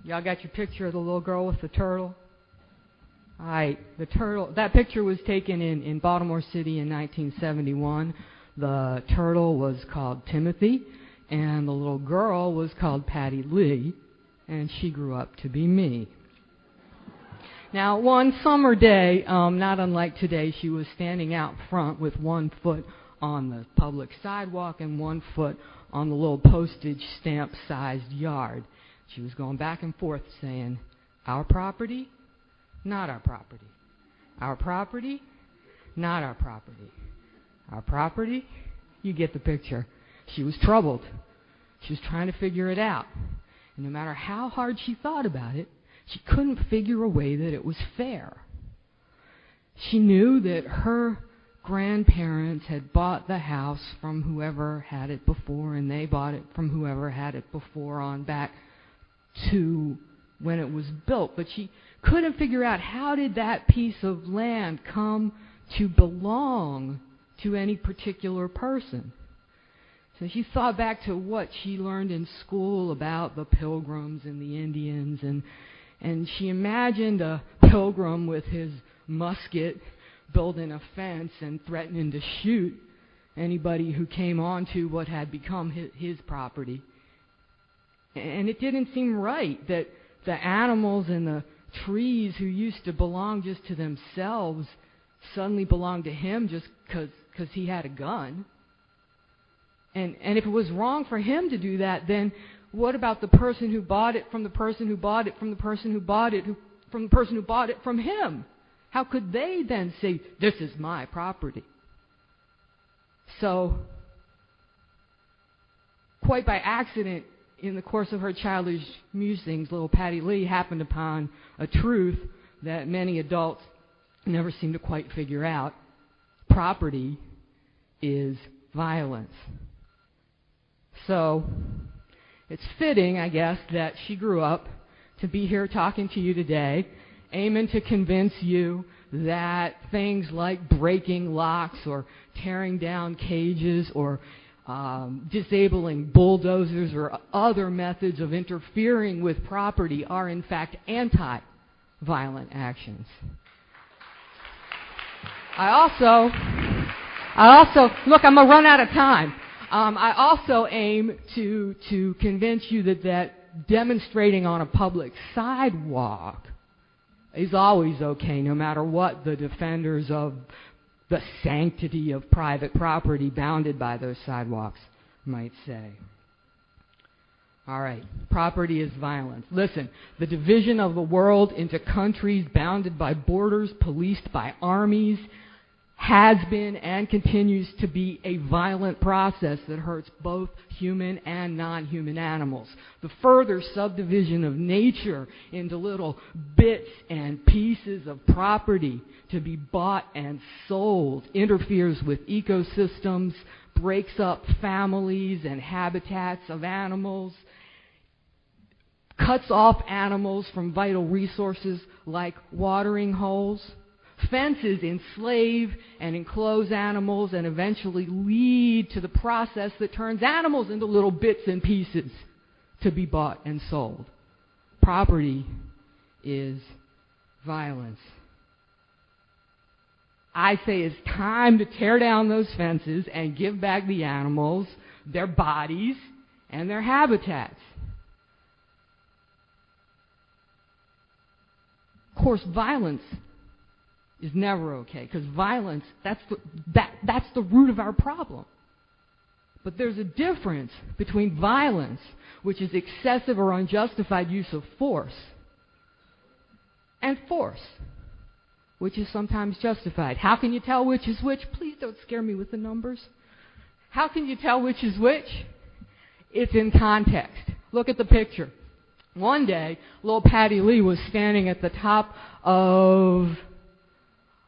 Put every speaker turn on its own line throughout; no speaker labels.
Y'all got your picture of the little girl with the turtle? All right, the turtle, that picture was taken in Baltimore City in 1971. The turtle was called Timothy, and the little girl was called Patty Lee, and she grew up to be me. Now, one summer day, not unlike today, she was standing out front with one foot on the public sidewalk and one foot on the little postage stamp-sized yard. She was going back and forth saying, "Our property, not our property. Our property, not our property. Our property." You get the picture. She was troubled. She was trying to figure it out. And no matter how hard she thought about it, she couldn't figure a way that it was fair. She knew that her grandparents had bought the house from whoever had it before, and they bought it from whoever had it before on back to when it was built. But she couldn't figure out, how did that piece of land come to belong to any particular person? So she thought back to what she learned in school about the Pilgrims and the Indians, and she imagined a pilgrim with his musket building a fence and threatening to shoot anybody who came onto what had become his property. And it didn't seem right that the animals and the trees who used to belong just to themselves suddenly belonged to him just because he had a gun. And if it was wrong for him to do that, then what about the person who bought it from the person who bought it from the person who bought it from the person who bought it from him? How could they then say, "This is my property"? So, quite by accident, in the course of her childish musings, little Patty Lee happened upon a truth that many adults never seem to quite figure out. Property is violence. So, it's fitting, I guess, that she grew up to be here talking to you today, aiming to convince you that things like breaking locks or tearing down cages or disabling bulldozers or other methods of interfering with property are in fact anti-violent actions. I also, look, I'm going to run out of time. I also aim to convince you that demonstrating on a public sidewalk is always okay, no matter what the defenders of the sanctity of private property bounded by those sidewalks might say. All right, property is violence. Listen, the division of the world into countries bounded by borders, policed by armies, has been and continues to be a violent process that hurts both human and non-human animals. The further subdivision of nature into little bits and pieces of property to be bought and sold interferes with ecosystems, breaks up families and habitats of animals, cuts off animals from vital resources like watering holes. Fences enslave and enclose animals and eventually lead to the process that turns animals into little bits and pieces to be bought and sold. Property is violence. I say it's time to tear down those fences and give back the animals their bodies and their habitats. Of course, violence is never okay, because violence, that's the root of our problem. But there's a difference between violence, which is excessive or unjustified use of force, and force, which is sometimes justified. How can you tell which is which? Please don't scare me with the numbers. How can you tell which is which? It's in context. Look at the picture. One day, little Patty Lee was standing at the top of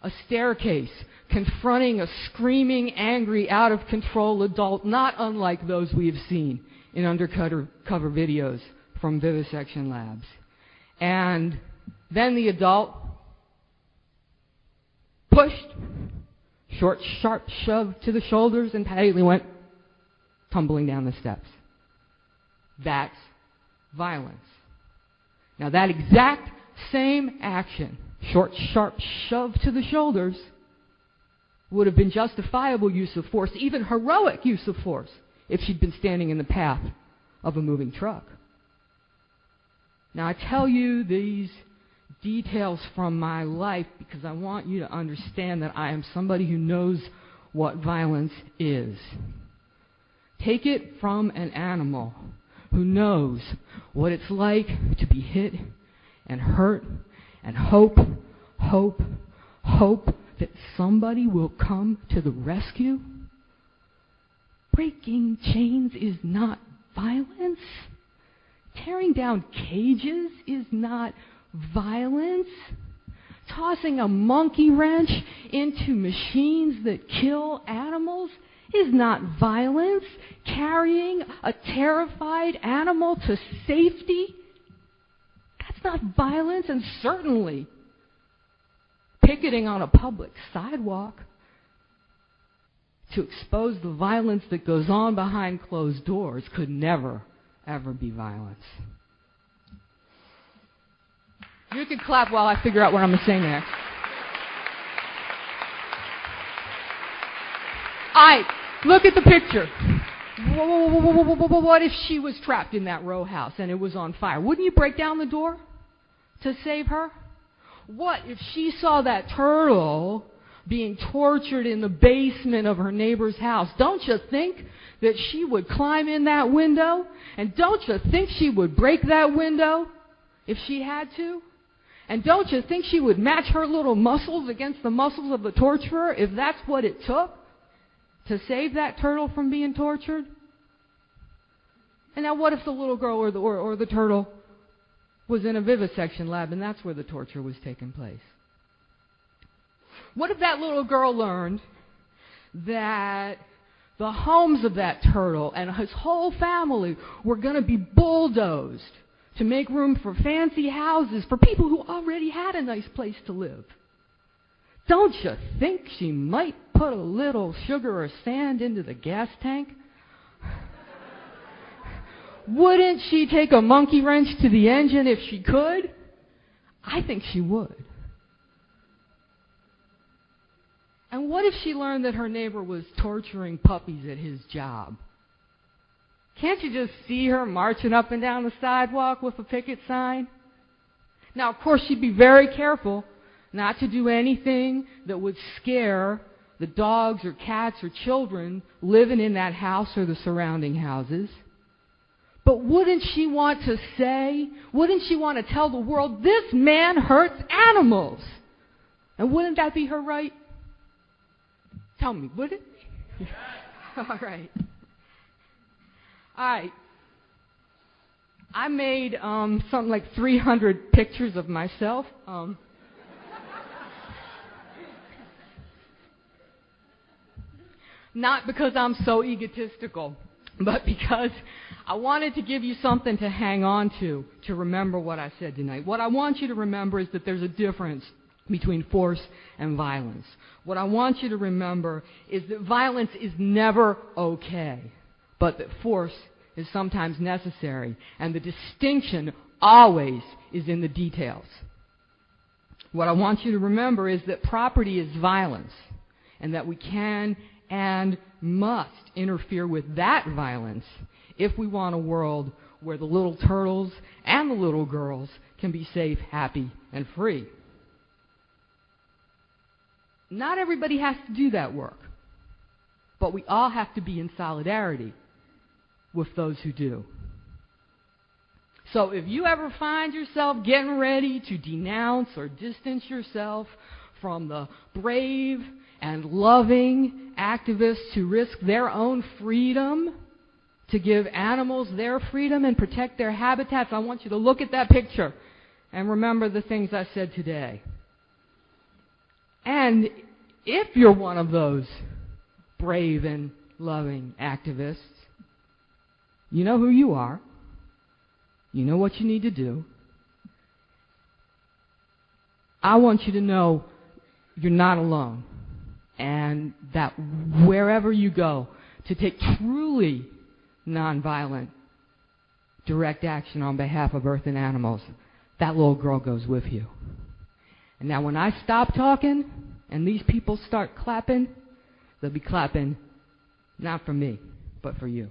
a staircase, confronting a screaming, angry, out-of-control adult, not unlike those we have seen in undercover videos from vivisection labs. And then the adult pushed, short, sharp shove to the shoulders, and Patty Lee went tumbling down the steps. That's violence. Now that exact same action, short, sharp shove to the shoulders, would have been justifiable use of force, even heroic use of force, if she'd been standing in the path of a moving truck. Now I tell you these details from my life because I want you to understand that I am somebody who knows what violence is. Take it from an animal who knows what it's like to be hit and hurt and hope that somebody will come to the rescue. Breaking chains is not violence. Tearing down cages is not violence. Tossing a monkey wrench into machines that kill animals is not violence. Carrying a terrified animal to safety, that's not violence. And certainly picketing on a public sidewalk to expose the violence that goes on behind closed doors could never, ever be violence. You can clap while I figure out what I'm going to say next. All right, look at the picture. What if she was trapped in that row house and it was on fire? Wouldn't you break down the door to save her? What if she saw that turtle being tortured in the basement of her neighbor's house? Don't you think that she would climb in that window? And don't you think she would break that window if she had to? And don't you think she would match her little muscles against the muscles of the torturer if that's what it took to save that turtle from being tortured? And now what if the little girl or the turtle was in a vivisection lab and that's where the torture was taking place? What if that little girl learned that the homes of that turtle and his whole family were going to be bulldozed to make room for fancy houses for people who already had a nice place to live? Don't you think she might put a little sugar or sand into the gas tank? Wouldn't she take a monkey wrench to the engine if she could? I think she would. And what if she learned that her neighbor was torturing puppies at his job? Can't you just see her marching up and down the sidewalk with a picket sign? Now, of course, she'd be very careful not to do anything that would scare the dogs or cats or children living in that house or the surrounding houses. But wouldn't she want to tell the world, this man hurts animals? And wouldn't that be her right? Tell me, would it? All right. I made something like 300 pictures of myself. Not because I'm so egotistical, but because I wanted to give you something to hang on to remember what I said tonight. What I want you to remember is that there's a difference between force and violence. What I want you to remember is that violence is never okay, but that force is sometimes necessary, and the distinction always is in the details. What I want you to remember is that property is violence, and that we can and must interfere with that violence if we want a world where the little turtles and the little girls can be safe, happy, and free. Not everybody has to do that work, but we all have to be in solidarity with those who do. So if you ever find yourself getting ready to denounce or distance yourself from the brave and loving activists who risk their own freedom to give animals their freedom and protect their habitats, I want you to look at that picture and remember the things I said today. And if you're one of those brave and loving activists, you know who you are. You know what you need to do. I want you to know you're not alone. And that wherever you go, to take truly nonviolent direct action on behalf of Earth and animals, that little girl goes with you. And now when I stop talking and these people start clapping, they'll be clapping not for me, but for you.